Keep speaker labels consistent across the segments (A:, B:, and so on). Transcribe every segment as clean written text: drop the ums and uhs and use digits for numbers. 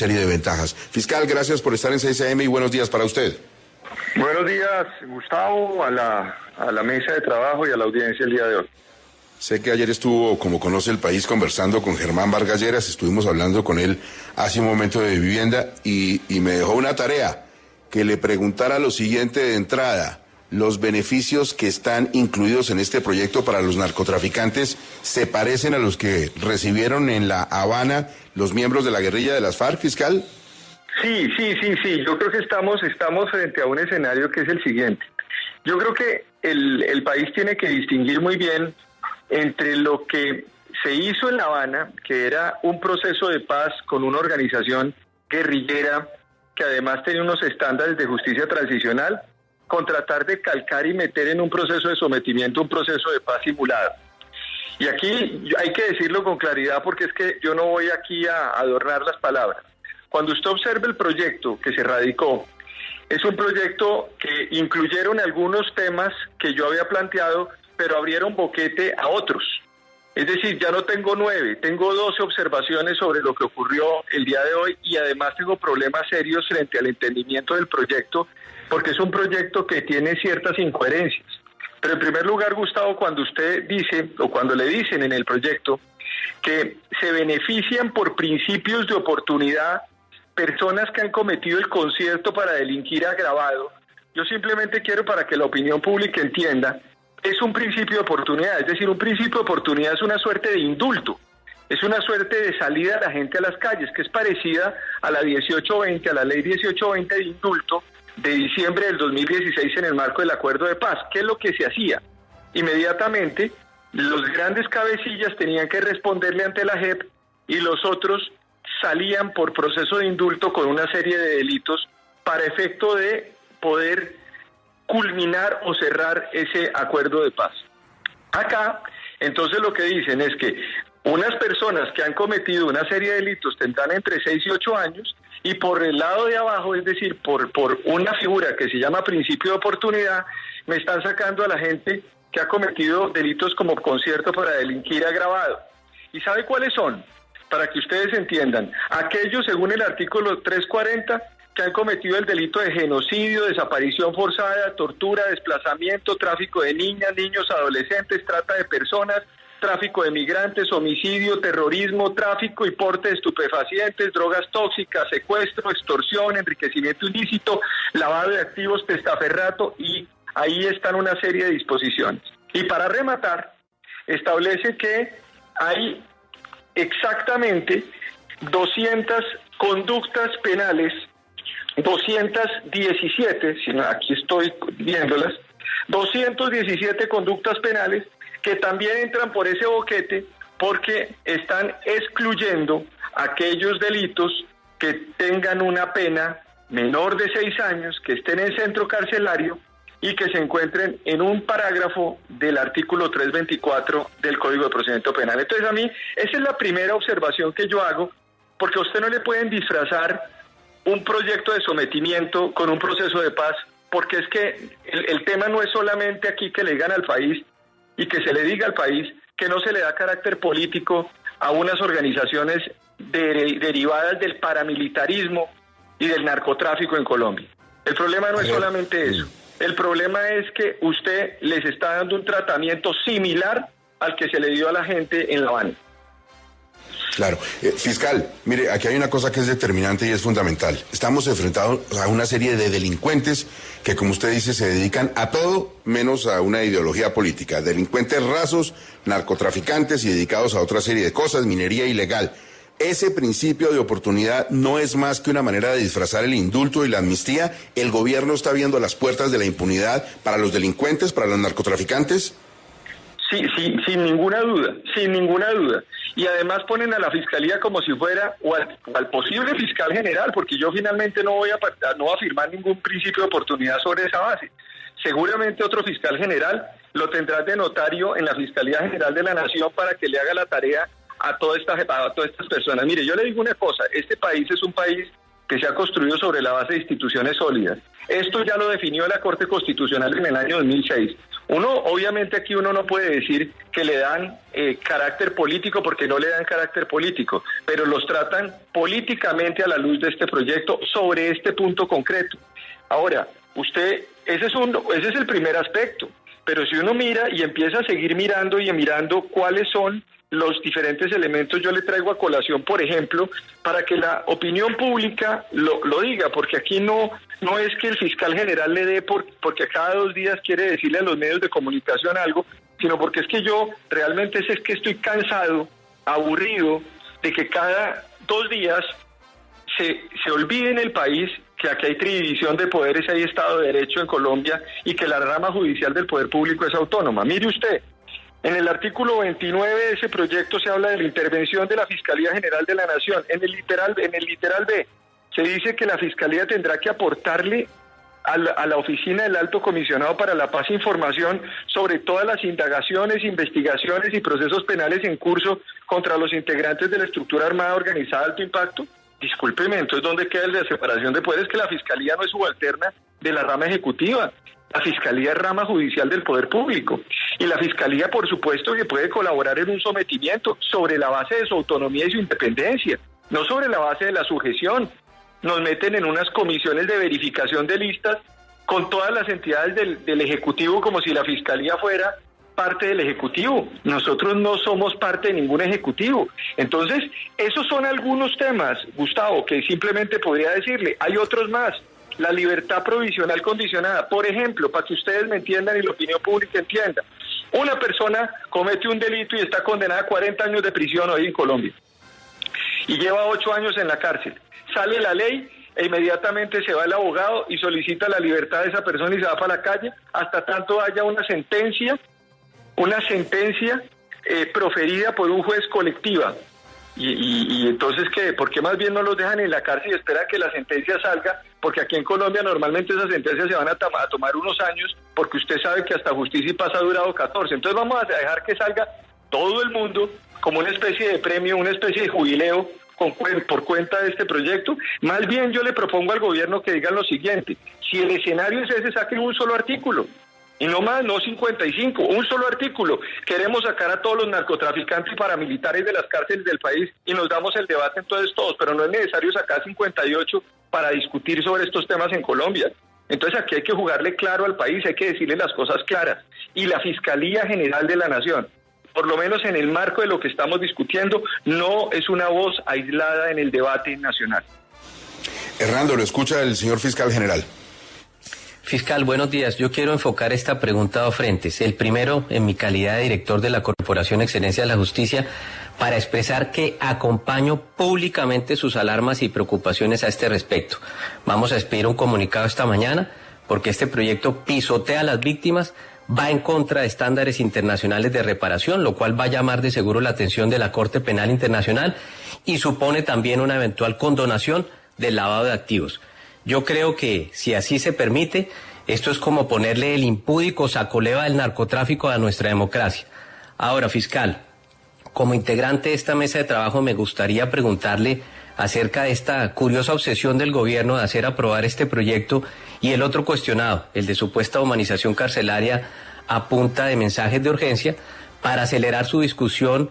A: serie de ventajas. Fiscal, gracias por estar en 6 AM y buenos días para usted.
B: Buenos días, Gustavo, a la mesa de trabajo y a la audiencia el día de hoy.
A: Sé que ayer estuvo, como conoce el país, conversando con Germán Vargas Lleras, estuvimos hablando con él hace un momento de vivienda y me dejó una tarea, que le preguntara lo siguiente de entrada: ¿los beneficios que están incluidos en este proyecto para los narcotraficantes se parecen a los que recibieron en La Habana los miembros de la guerrilla de las FARC, fiscal?
B: Sí. Yo creo que estamos frente a un escenario que es el siguiente. Yo creo que el país tiene que distinguir muy bien entre lo que se hizo en La Habana, que era un proceso de paz con una organización guerrillera que además tenía unos estándares de justicia transicional, con tratar de calcar y meter en un proceso de sometimiento un proceso de paz simulado. Y aquí hay que decirlo con claridad, porque es que yo no voy aquí a adornar las palabras. Cuando usted observa el proyecto que se radicó, es un proyecto que incluyeron algunos temas que yo había planteado, pero abrieron boquete a otros. Es decir, ya no tengo 9, tengo 12 observaciones sobre lo que ocurrió el día de hoy, y además tengo problemas serios frente al entendimiento del proyecto, porque es un proyecto que tiene ciertas incoherencias. Pero en primer lugar, Gustavo, cuando usted dice, o cuando le dicen en el proyecto, que se benefician por principios de oportunidad personas que han cometido el concierto para delinquir agravado, yo simplemente quiero, para que la opinión pública entienda, es un principio de oportunidad. Es decir, un principio de oportunidad es una suerte de indulto, es una suerte de salida de la gente a las calles, que es parecida a la 1820, a la ley 1820 de indulto de diciembre del 2016 en el marco del acuerdo de paz. ¿Qué es lo que se hacía? Inmediatamente los grandes cabecillas tenían que responderle ante la JEP y los otros salían por proceso de indulto con una serie de delitos para efecto de poder culminar o cerrar ese acuerdo de paz. Acá, entonces, lo que dicen es que unas personas que han cometido una serie de delitos tendrán entre 6 y 8 años, y por el lado de abajo, es decir, por una figura que se llama principio de oportunidad, me están sacando a la gente que ha cometido delitos como concierto para delinquir agravado. ¿Y sabe cuáles son? Para que ustedes entiendan, aquellos, según el artículo 340, que han cometido el delito de genocidio, desaparición forzada, tortura, desplazamiento, tráfico de niñas, niños, adolescentes, trata de personas, tráfico de migrantes, homicidio, terrorismo, tráfico y porte de estupefacientes, drogas tóxicas, secuestro, extorsión, enriquecimiento ilícito, lavado de activos, testaferrato, y ahí están una serie de disposiciones. Y para rematar, establece que hay exactamente 200 conductas penales, 217, aquí estoy viéndolas, 217 conductas penales que también entran por ese boquete, porque están excluyendo aquellos delitos que tengan una pena menor de 6 años, que estén en centro carcelario y que se encuentren en un parágrafo del artículo 324 del Código de Procedimiento Penal. Entonces, a mí, esa es la primera observación que yo hago, porque a usted no le pueden disfrazar un proyecto de sometimiento con un proceso de paz, porque es que el tema no es solamente aquí que le digan al país y que se le diga al país que no se le da carácter político a unas organizaciones derivadas del paramilitarismo y del narcotráfico en Colombia. El problema no es solamente eso. El problema es que usted les está dando un tratamiento similar al que se le dio a la gente en La Habana.
A: Claro. Fiscal, mire, aquí hay una cosa que es determinante y es fundamental. Estamos enfrentados a una serie de delincuentes que, como usted dice, se dedican a todo menos a una ideología política. Delincuentes rasos, narcotraficantes y dedicados a otra serie de cosas, minería ilegal. Ese principio de oportunidad no es más que una manera de disfrazar el indulto y la amnistía. ¿El gobierno está viendo las puertas de la impunidad para los delincuentes, para los narcotraficantes?
B: Sí, sin ninguna duda, sin ninguna duda. Y además ponen a la Fiscalía como si fuera, o al posible fiscal general, porque yo finalmente no voy a firmar ningún principio de oportunidad sobre esa base. Seguramente otro fiscal general lo tendrá de notario en la Fiscalía General de la Nación para que le haga la tarea a todas estas personas. Mire, yo le digo una cosa, este país es un país que se ha construido sobre la base de instituciones sólidas. Esto ya lo definió la Corte Constitucional en el año 2006. Obviamente aquí uno no puede decir que le dan carácter político porque no le dan carácter político, pero los tratan políticamente a la luz de este proyecto sobre este punto concreto. Ahora, ese es el primer aspecto, pero si uno mira y empieza a seguir mirando y mirando cuáles son los diferentes elementos, yo le traigo a colación, por ejemplo, para que la opinión pública lo diga, porque aquí no es que el fiscal general le dé porque cada 2 días quiere decirle a los medios de comunicación algo, sino porque es que yo realmente es que estoy cansado, aburrido, de que cada 2 días se olvide en el país que aquí hay división de poderes, hay Estado de Derecho en Colombia y que la rama judicial del poder público es autónoma. Mire usted, en el artículo 29 de ese proyecto se habla de la intervención de la Fiscalía General de la Nación. En el literal B se dice que la Fiscalía tendrá que aportarle a la Oficina del Alto Comisionado para la Paz información sobre todas las indagaciones, investigaciones y procesos penales en curso contra los integrantes de la estructura armada organizada de alto impacto. Discúlpeme, entonces ¿dónde queda la separación de poderes? Que la Fiscalía no es subalterna de la rama ejecutiva. La Fiscalía es rama judicial del poder público. Y la Fiscalía, por supuesto, que puede colaborar en un sometimiento sobre la base de su autonomía y su independencia, no sobre la base de la sujeción. Nos meten en unas comisiones de verificación de listas con todas las entidades del Ejecutivo como si la Fiscalía fuera parte del Ejecutivo. Nosotros no somos parte de ningún Ejecutivo. Entonces, esos son algunos temas, Gustavo, que simplemente podría decirle. Hay otros más. La libertad provisional condicionada. Por ejemplo, para que ustedes me entiendan y la opinión pública entienda. Una persona comete un delito y está condenada a 40 años de prisión hoy en Colombia. Y lleva 8 años en la cárcel. Sale la ley e inmediatamente se va el abogado y solicita la libertad de esa persona y se va para la calle hasta tanto haya una sentencia proferida por un juez colectiva. Y entonces, ¿qué? ¿Por qué más bien no los dejan en la cárcel y esperan que la sentencia salga? Porque aquí en Colombia normalmente esas sentencias se van a tomar unos años, porque usted sabe que hasta justicia y paz ha durado 14. Entonces vamos a dejar que salga todo el mundo como una especie de premio, una especie de jubileo por cuenta de este proyecto. Más bien yo le propongo al gobierno que digan lo siguiente: si el escenario es ese, saquen un solo artículo. Y no más, no 55, un solo artículo. Queremos sacar a todos los narcotraficantes y paramilitares de las cárceles del país y nos damos el debate entonces todos, pero no es necesario sacar 58 para discutir sobre estos temas en Colombia. Entonces aquí hay que jugarle claro al país, hay que decirle las cosas claras. Y la Fiscalía General de la Nación, por lo menos en el marco de lo que estamos discutiendo, no es una voz aislada en el debate nacional.
A: Hernando, lo escucha el señor fiscal general.
C: Fiscal, buenos días. Yo quiero enfocar esta pregunta a dos frentes. El primero, en mi calidad de director de la Corporación Excelencia de la Justicia, para expresar que acompaño públicamente sus alarmas y preocupaciones a este respecto. Vamos a expedir un comunicado esta mañana porque este proyecto pisotea a las víctimas, va en contra de estándares internacionales de reparación, lo cual va a llamar de seguro la atención de la Corte Penal Internacional y supone también una eventual condonación del lavado de activos. Yo creo que si así se permite, esto es como ponerle el impúdico sacoleva del narcotráfico a nuestra democracia. Ahora, fiscal, como integrante de esta mesa de trabajo me gustaría preguntarle acerca de esta curiosa obsesión del gobierno de hacer aprobar este proyecto y el otro cuestionado, el de supuesta humanización carcelaria a punta de mensajes de urgencia para acelerar su discusión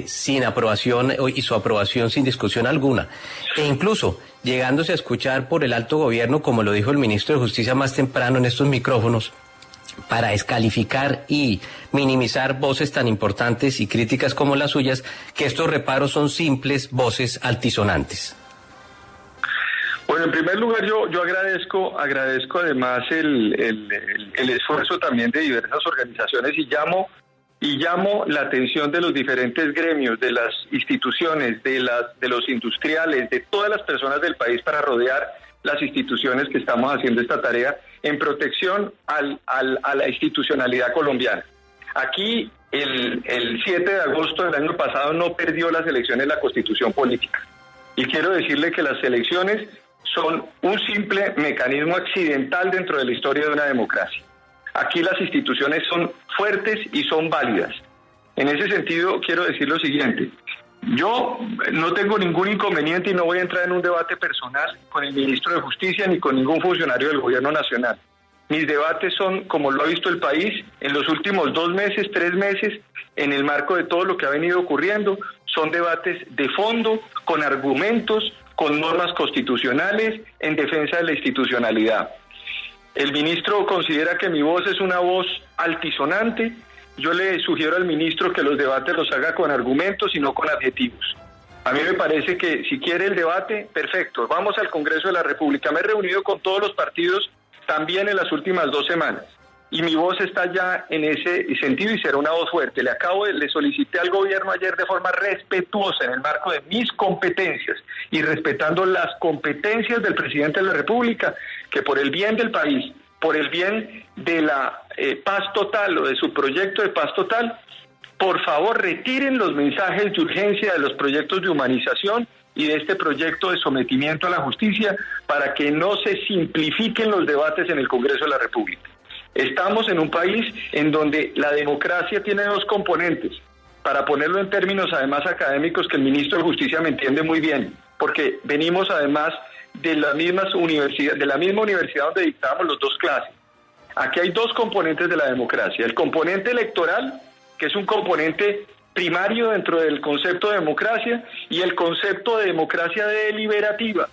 C: sin aprobación y su aprobación sin discusión alguna. E incluso llegándose a escuchar por el alto gobierno, como lo dijo el ministro de Justicia más temprano en estos micrófonos, para descalificar y minimizar voces tan importantes y críticas como las suyas, que estos reparos son simples voces altisonantes.
B: Bueno, en primer lugar yo agradezco además el esfuerzo también de diversas organizaciones y llamo la atención de los diferentes gremios, de las instituciones, de los industriales, de todas las personas del país para rodear las instituciones que estamos haciendo esta tarea en protección a la institucionalidad colombiana. Aquí el 7 de agosto del año pasado no perdió las elecciones la Constitución política. Y quiero decirle que las elecciones son un simple mecanismo accidental dentro de la historia de una democracia. Aquí las instituciones son fuertes y son válidas. En ese sentido, quiero decir lo siguiente. Yo no tengo ningún inconveniente y no voy a entrar en un debate personal con el ministro de Justicia ni con ningún funcionario del gobierno nacional. Mis debates son, como lo ha visto el país, en los últimos 2 meses, 3 meses, en el marco de todo lo que ha venido ocurriendo, son debates de fondo, con argumentos, con normas constitucionales, en defensa de la institucionalidad. El ministro considera que mi voz es una voz altisonante. Yo le sugiero al ministro que los debates los haga con argumentos y no con adjetivos. A mí me parece que si quiere el debate, perfecto, vamos al Congreso de la República. Me he reunido con todos los partidos también en las últimas 2 semanas. Y mi voz está ya en ese sentido y será una voz fuerte. Le solicité al gobierno ayer de forma respetuosa en el marco de mis competencias y respetando las competencias del presidente de la República, que por el bien del país, por el bien de la paz total o de su proyecto de paz total, por favor retiren los mensajes de urgencia de los proyectos de humanización y de este proyecto de sometimiento a la justicia para que no se simplifiquen los debates en el Congreso de la República. Estamos en un país en donde la democracia tiene 2 componentes, para ponerlo en términos además académicos que el ministro de Justicia me entiende muy bien, porque venimos además de la misma universidad donde dictábamos los 2 clases. Aquí hay 2 componentes de la democracia, el componente electoral, que es un componente primario dentro del concepto de democracia, y el concepto de democracia deliberativa,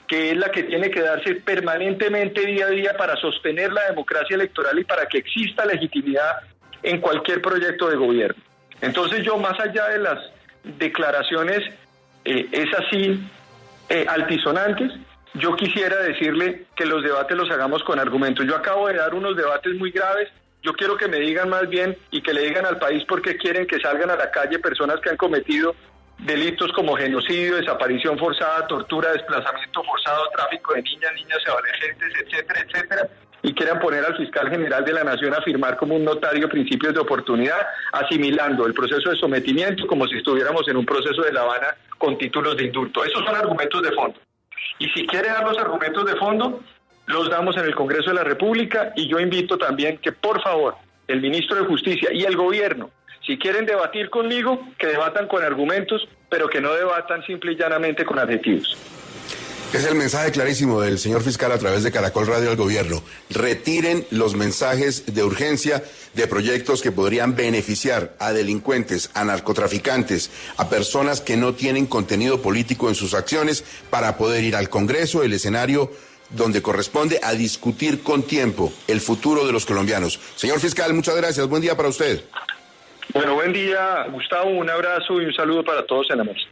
B: que es la que tiene que darse permanentemente día a día para sostener la democracia electoral y para que exista legitimidad en cualquier proyecto de gobierno. Entonces yo, más allá de las declaraciones altisonantes, yo quisiera decirle que los debates los hagamos con argumentos. Yo acabo de dar unos debates muy graves. Yo quiero que me digan más bien y que le digan al país por qué quieren que salgan a la calle personas que han cometido delitos como genocidio, desaparición forzada, tortura, desplazamiento forzado, tráfico de niñas y adolescentes, etcétera, etcétera, y quieran poner al fiscal general de la Nación a firmar como un notario principios de oportunidad, asimilando el proceso de sometimiento como si estuviéramos en un proceso de La Habana con títulos de indulto. Esos son argumentos de fondo. Y si quiere dar los argumentos de fondo, los damos en el Congreso de la República, y yo invito también que, por favor, el ministro de Justicia y el gobierno, si quieren debatir conmigo, que debatan con argumentos, pero que no debatan simple y llanamente con adjetivos.
A: Es el mensaje clarísimo del señor fiscal a través de Caracol Radio al gobierno. Retiren los mensajes de urgencia de proyectos que podrían beneficiar a delincuentes, a narcotraficantes, a personas que no tienen contenido político en sus acciones, para poder ir al Congreso, el escenario donde corresponde, a discutir con tiempo el futuro de los colombianos. Señor fiscal, muchas gracias. Buen día para usted.
B: Bueno, buen día, Gustavo. Un abrazo y un saludo para todos en la mesa.